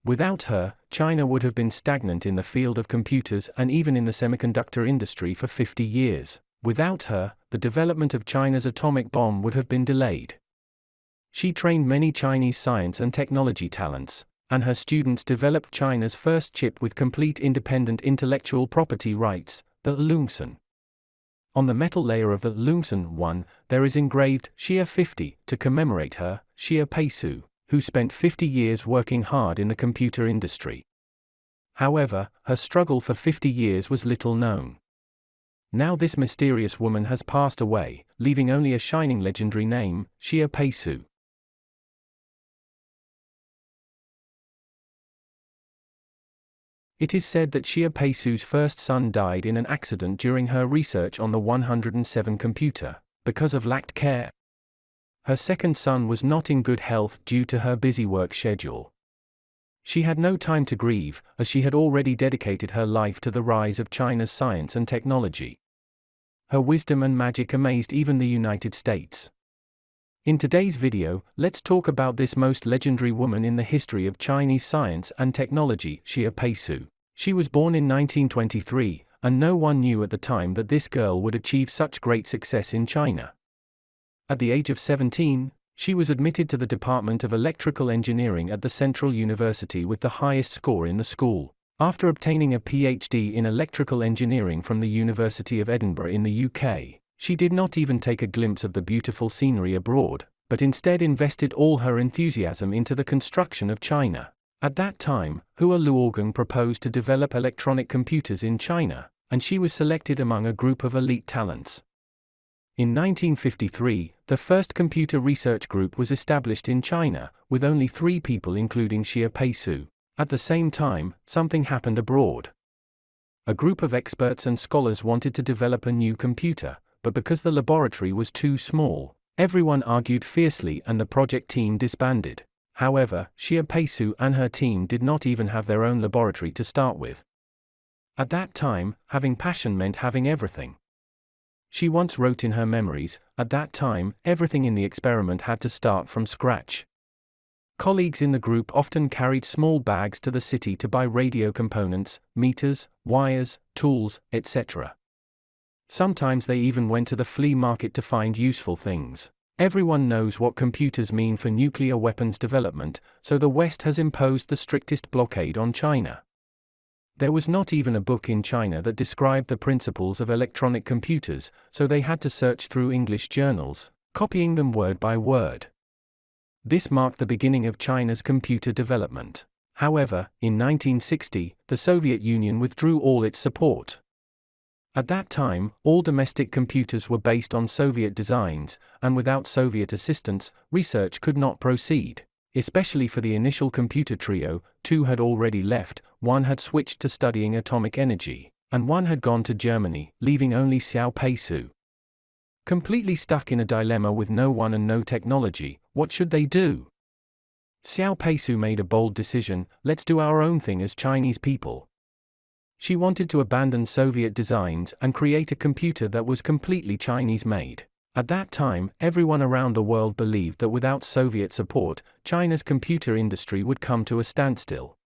Without her, China would have been stagnant in the field of computers and even in the semiconductor industry for 50 years. Without her, the development of China's atomic bomb would have been delayed. She trained many Chinese science and technology talents, and her students developed China's first chip with complete independent intellectual property rights, the Loongson. On the metal layer of the Loongson 1, there is engraved Xia 50 to commemorate her, Xia Peisu, who spent 50 years working hard in the computer industry. However, her struggle for 50 years was little known. Now this mysterious woman has passed away, leaving only a shining legendary name, Xia Peisu. It is said that Xia Peisu's first son died in an accident during her research on the 107 computer, because of lacked care. Her second son was not in good health due to her busy work schedule. She had no time to grieve, as she had already dedicated her life to the rise of China's science and technology. Her wisdom and magic amazed even the United States. In today's video, let's talk about this most legendary woman in the history of Chinese science and technology, Xia Peisu. She was born in 1923, and no one knew at the time that this girl would achieve such great success in China. At the age of 17, she was admitted to the Department of Electrical Engineering at the Central University with the highest score in the school. After obtaining a PhD in electrical engineering from the University of Edinburgh in the UK, she did not even take a glimpse of the beautiful scenery abroad, but instead invested all her enthusiasm into the construction of China. At that time, Loongson proposed to develop electronic computers in China, and she was selected among a group of elite talents. In 1953, the first computer research group was established in China, with only 3 people including Xia Peisu. At the same time, something happened abroad. A group of experts and scholars wanted to develop a new computer, but because the laboratory was too small, everyone argued fiercely and the project team disbanded. However, Xia Peisu and her team did not even have their own laboratory to start with. At that time, having passion meant having everything. She once wrote in her memories, at that time, everything in the experiment had to start from scratch. Colleagues in the group often carried small bags to the city to buy radio components, meters, wires, tools, etc. Sometimes they even went to the flea market to find useful things. Everyone knows what computers mean for nuclear weapons development, so the West has imposed the strictest blockade on China. There was not even a book in China that described the principles of electronic computers, so they had to search through English journals, copying them word by word. This marked the beginning of China's computer development. However, in 1960, the Soviet Union withdrew all its support. At that time, all domestic computers were based on Soviet designs, and without Soviet assistance, research could not proceed. Especially for the initial computer trio, 2 had already left, 1 had switched to studying atomic energy, and 1 had gone to Germany, leaving only Xia Peisu. Completely stuck in a dilemma with no one and no technology, what should they do? Xia Peisu made a bold decision: let's do our own thing as Chinese people. She wanted to abandon Soviet designs and create a computer that was completely Chinese-made. At that time, everyone around the world believed that without Soviet support, China's computer industry would come to a standstill.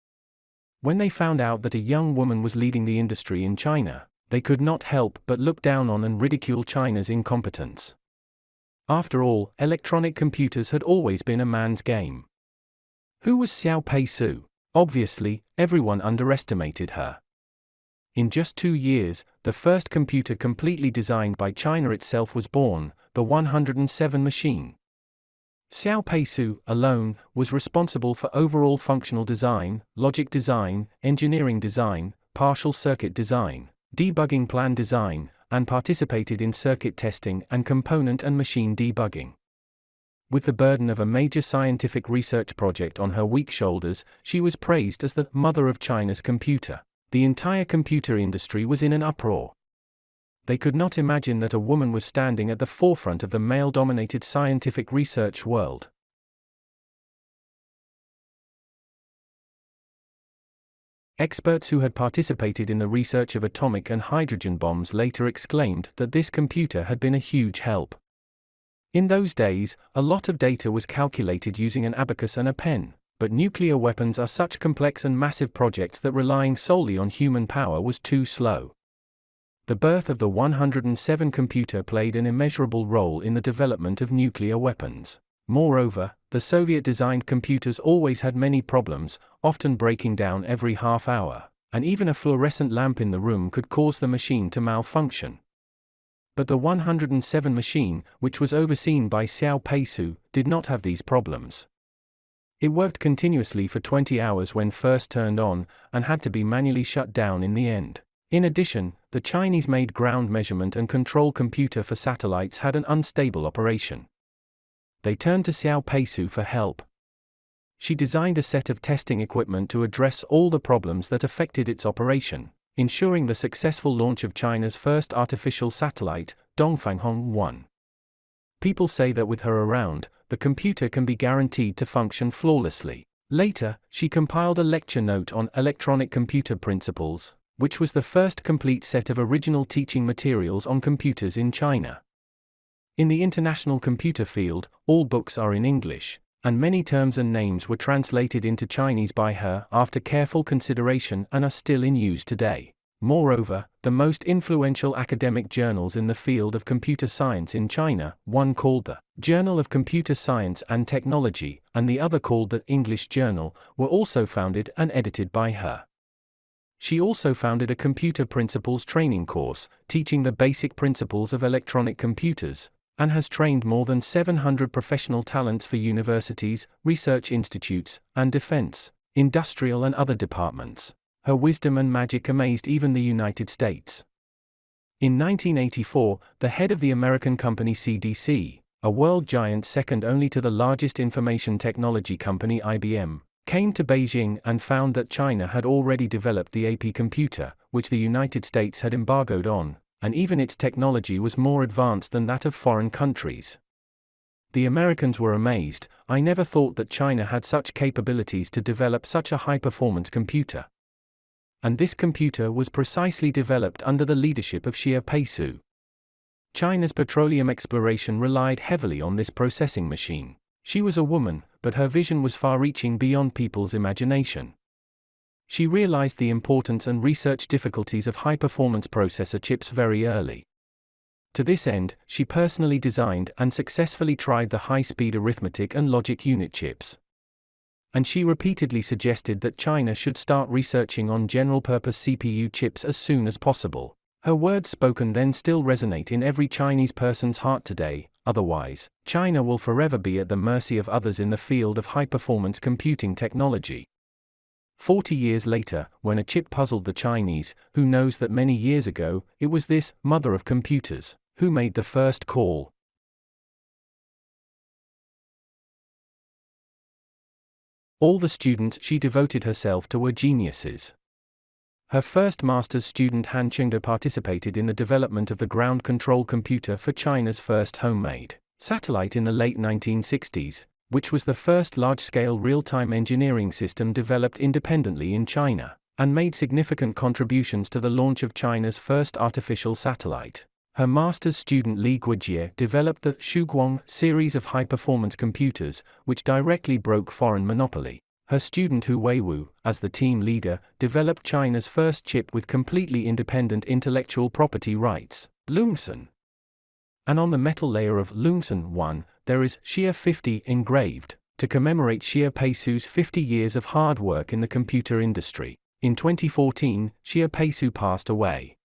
When they found out that a young woman was leading the industry in China, they could not help but look down on and ridicule China's incompetence. After all, electronic computers had always been a man's game. Who was Xia Peisu? Obviously, everyone underestimated her. In just 2 years, the first computer completely designed by China itself was born, the 107 machine. Xia Peisu, alone, was responsible for overall functional design, logic design, engineering design, partial circuit design, debugging plan design, and participated in circuit testing and component and machine debugging. With the burden of a major scientific research project on her weak shoulders, she was praised as the mother of China's computer. The entire computer industry was in an uproar. They could not imagine that a woman was standing at the forefront of the male-dominated scientific research world. Experts who had participated in the research of atomic and hydrogen bombs later exclaimed that this computer had been a huge help. In those days, a lot of data was calculated using an abacus and a pen. But nuclear weapons are such complex and massive projects that relying solely on human power was too slow. The birth of the 107 computer played an immeasurable role in the development of nuclear weapons. Moreover, the Soviet-designed computers always had many problems, often breaking down every half hour, and even a fluorescent lamp in the room could cause the machine to malfunction. But the 107 machine, which was overseen by Xia Peisu, did not have these problems. It worked continuously for 20 hours when first turned on, and had to be manually shut down in the end. In addition, the Chinese-made ground measurement and control computer for satellites had an unstable operation. They turned to Xia Peisu for help. She designed a set of testing equipment to address all the problems that affected its operation, ensuring the successful launch of China's first artificial satellite, Dongfang-1. People say that with her around, the computer can be guaranteed to function flawlessly. Later, she compiled a lecture note on electronic computer principles, which was the first complete set of original teaching materials on computers in China. In the international computer field, all books are in English, and many terms and names were translated into Chinese by her after careful consideration and are still in use today. Moreover, the most influential academic journals in the field of computer science in China, one called the Journal of Computer Science and Technology, and the other called the English Journal, were also founded and edited by her. She also founded a computer principles training course, teaching the basic principles of electronic computers, and has trained more than 700 professional talents for universities, research institutes, and defense, industrial and other departments. Her wisdom and magic amazed even the United States. In 1984, the head of the American company CDC, a world giant second only to the largest information technology company IBM, came to Beijing and found that China had already developed the AP computer, which the United States had embargoed on, and even its technology was more advanced than that of foreign countries. The Americans were amazed. I never thought that China had such capabilities to develop such a high-performance computer. And this computer was precisely developed under the leadership of Xia Peisu. China's petroleum exploration relied heavily on this processing machine. She was a woman, but her vision was far-reaching beyond people's imagination. She realized the importance and research difficulties of high-performance processor chips very early. To this end, she personally designed and successfully tried the high-speed arithmetic and logic unit chips. And she repeatedly suggested that China should start researching on general-purpose CPU chips as soon as possible. Her words spoken then still resonate in every Chinese person's heart today. Otherwise, China will forever be at the mercy of others in the field of high-performance computing technology. 40 years later, when a chip puzzled the Chinese, who knows that many years ago, it was this mother of computers who made the first call. All the students she devoted herself to were geniuses. Her first master's student Han Chengde participated in the development of the ground control computer for China's first homemade satellite in the late 1960s, which was the first large-scale real-time engineering system developed independently in China, and made significant contributions to the launch of China's first artificial satellite. Her master's student Li Guijie developed the Shuguang series of high-performance computers, which directly broke foreign monopoly. Her student Hu Weiwu, as the team leader, developed China's first chip with completely independent intellectual property rights, Loongson. And on the metal layer of Loongson 1, there is Xia 50 engraved, to commemorate Xia Peisu's 50 years of hard work in the computer industry. In 2014, Xia Peisu passed away.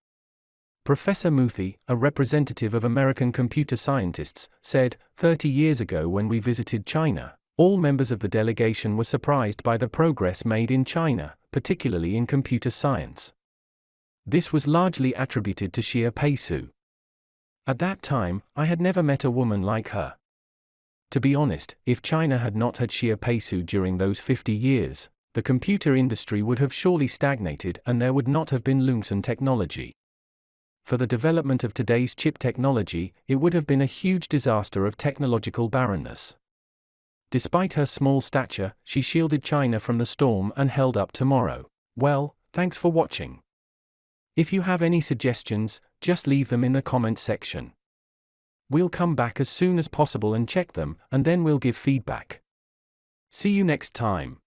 Professor Muthi, a representative of American computer scientists, said, 30 years ago when we visited China, all members of the delegation were surprised by the progress made in China, particularly in computer science. This was largely attributed to Xia Peisu. At that time, I had never met a woman like her. To be honest, if China had not had Xia Peisu during those 50 years, the computer industry would have surely stagnated and there would not have been Loongson technology. For the development of today's chip technology, it would have been a huge disaster of technological barrenness. Despite her small stature, she shielded China from the storm and held up tomorrow. Well, thanks for watching. If you have any suggestions, just leave them in the comments section. We'll come back as soon as possible and check them, and then we'll give feedback. See you next time.